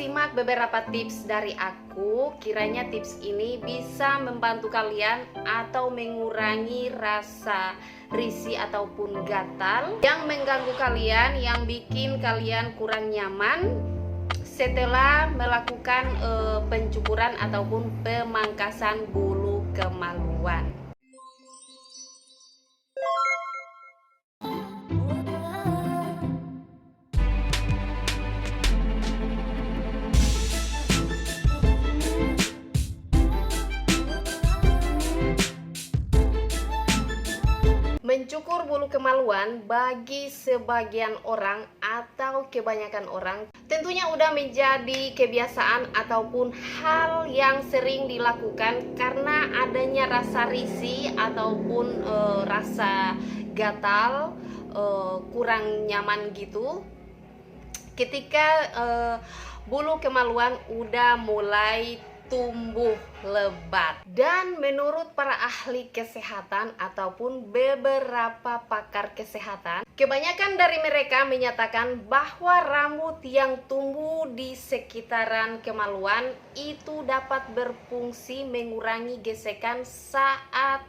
simak beberapa tips dari aku. Kiranya tips ini bisa membantu kalian atau mengurangi rasa risih ataupun gatal yang mengganggu kalian, yang bikin kalian kurang nyaman setelah melakukan pencukuran ataupun pemangkasan bulu kemaluan. Mencukur bulu kemaluan bagi sebagian orang atau kebanyakan orang tentunya udah menjadi kebiasaan ataupun hal yang sering dilakukan karena adanya rasa risih ataupun rasa gatal, kurang nyaman gitu ketika bulu kemaluan udah mulai tumbuh lebat. Dan menurut para ahli kesehatan ataupun beberapa pakar kesehatan, kebanyakan dari mereka menyatakan bahwa rambut yang tumbuh di sekitaran kemaluan itu dapat berfungsi mengurangi gesekan saat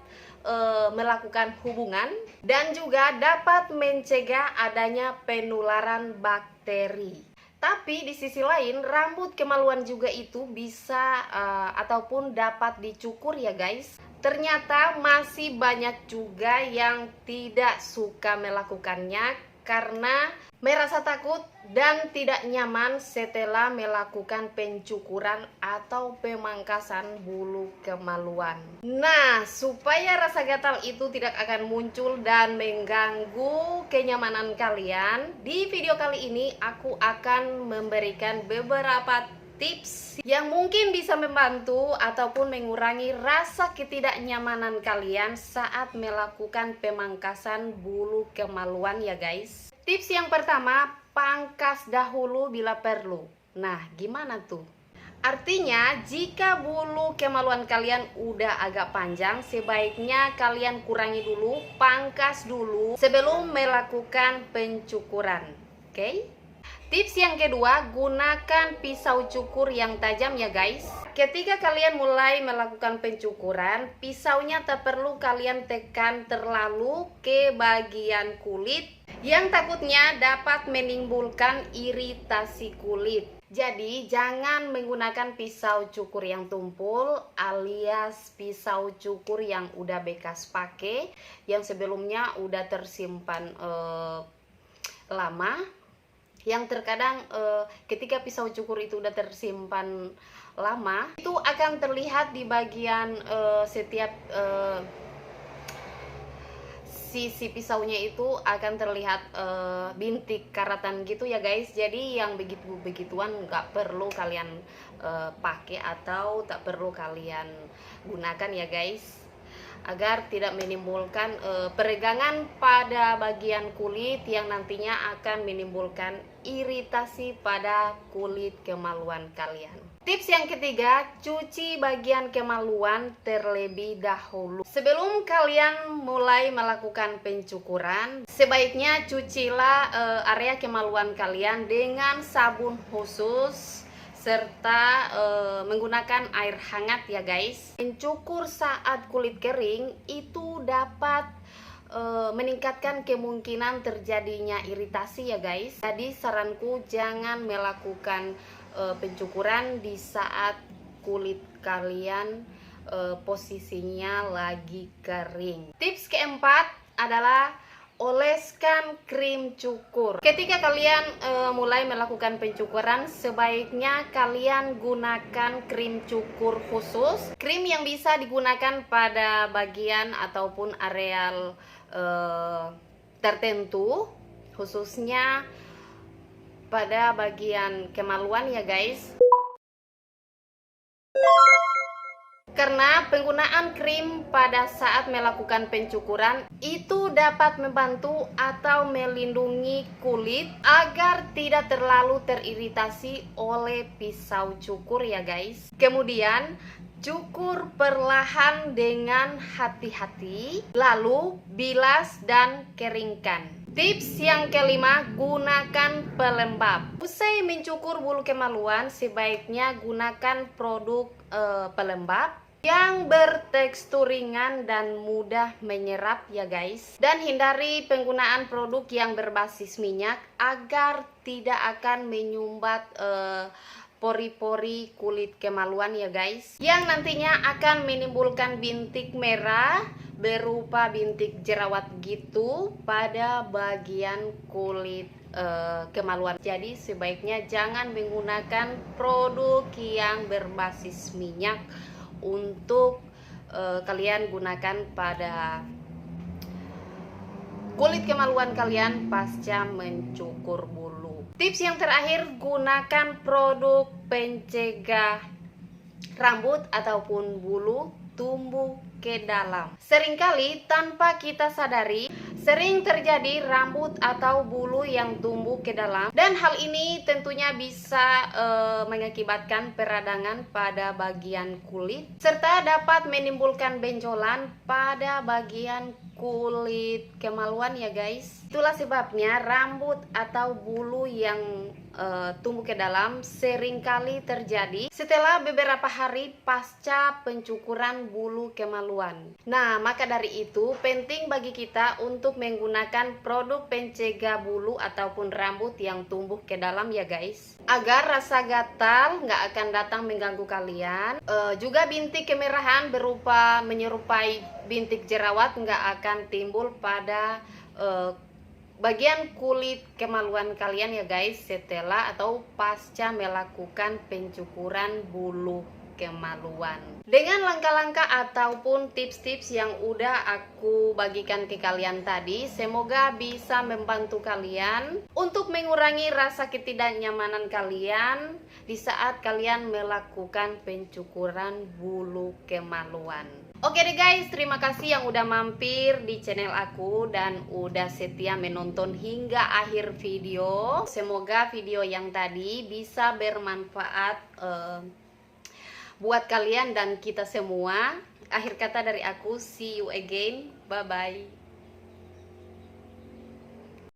melakukan hubungan dan juga dapat mencegah adanya penularan bakteri. Tapi di sisi lain, rambut kemaluan juga itu bisa ataupun dapat dicukur ya guys. Ternyata masih banyak juga yang tidak suka melakukannya karena merasa takut dan tidak nyaman setelah melakukan pencukuran atau pemangkasan bulu kemaluan. Nah, supaya rasa gatal itu tidak akan muncul dan mengganggu kenyamanan kalian, di video kali ini aku akan memberikan beberapa tips yang mungkin bisa membantu ataupun mengurangi rasa ketidaknyamanan kalian saat melakukan pemangkasan bulu kemaluan ya guys. Tips yang pertama, pangkas dahulu bila perlu. Nah, gimana tuh? Artinya, jika bulu kemaluan kalian udah agak panjang, sebaiknya kalian kurangi dulu, pangkas dulu sebelum melakukan pencukuran. Oke? Tips yang kedua, gunakan pisau cukur yang tajam ya guys. Ketika kalian mulai melakukan pencukuran, pisaunya tak perlu kalian tekan terlalu ke bagian kulit yang takutnya dapat menimbulkan iritasi kulit. Jadi jangan menggunakan pisau cukur yang tumpul alias pisau cukur yang udah bekas pakai, yang sebelumnya udah tersimpan lama. Yang terkadang ketika pisau cukur itu udah tersimpan lama, itu akan terlihat di bagian setiap sisi pisaunya itu akan terlihat bintik karatan gitu ya guys. Jadi yang begituan nggak perlu kalian pakai atau tak perlu kalian gunakan ya guys, agar tidak menimbulkan peregangan pada bagian kulit yang nantinya akan menimbulkan iritasi pada kulit kemaluan kalian. Tips yang ketiga, cuci bagian kemaluan terlebih dahulu. Sebelum kalian mulai melakukan pencukuran, sebaiknya cucilah area kemaluan kalian dengan sabun khusus serta menggunakan air hangat ya guys. Mencukur saat kulit kering itu dapat meningkatkan kemungkinan terjadinya iritasi ya guys. Jadi saranku jangan melakukan pencukuran di saat kulit kalian posisinya lagi kering. Tips keempat adalah oleskan krim cukur. Ketika kalian mulai melakukan pencukuran, sebaiknya kalian gunakan krim cukur khusus. Krim yang bisa digunakan pada bagian ataupun areal tertentu, khususnya pada bagian kemaluan ya guys. Karena penggunaan krim pada saat melakukan pencukuran itu dapat membantu atau melindungi kulit agar tidak terlalu teriritasi oleh pisau cukur ya guys. Kemudian cukur perlahan dengan hati-hati, lalu bilas dan keringkan. Tips yang kelima, gunakan pelembab. Usai mencukur bulu kemaluan, sebaiknya gunakan produk pelembab yang bertekstur ringan dan mudah menyerap ya guys. Dan hindari penggunaan produk yang berbasis minyak agar tidak akan menyumbat pori-pori kulit kemaluan ya guys, yang nantinya akan menimbulkan bintik merah berupa bintik jerawat gitu pada bagian kulit kemaluan. Jadi sebaiknya jangan menggunakan produk yang berbasis minyak untuk kalian gunakan pada kulit kemaluan kalian pasca mencukur bulu. Tips yang terakhir, gunakan produk pencegah rambut ataupun bulu tumbuh ke dalam. Seringkali tanpa kita sadari, sering terjadi rambut atau bulu yang tumbuh ke dalam, dan hal ini tentunya bisa mengakibatkan peradangan pada bagian kulit serta dapat menimbulkan benjolan pada bagian kulit kemaluan ya guys. Itulah sebabnya rambut atau bulu yang tumbuh ke dalam seringkali terjadi setelah beberapa hari pasca pencukuran bulu kemaluan. Nah, maka dari itu penting bagi kita untuk menggunakan produk pencegah bulu ataupun rambut yang tumbuh ke dalam ya guys, agar rasa gatal nggak akan datang mengganggu kalian. Juga bintik kemerahan berupa menyerupai bintik jerawat nggak akan timbul pada bagian kulit kemaluan kalian ya guys, setelah atau pasca melakukan pencukuran bulu kemaluan. Dengan langkah-langkah ataupun tips-tips yang udah aku bagikan ke kalian tadi, semoga bisa membantu kalian untuk mengurangi rasa ketidaknyamanan kalian di saat kalian melakukan pencukuran bulu kemaluan. Oke deh guys, terima kasih yang udah mampir di channel aku dan udah setia menonton hingga akhir video. Semoga video yang tadi bisa bermanfaat buat kalian dan kita semua. Akhir kata dari aku, see you again, bye bye.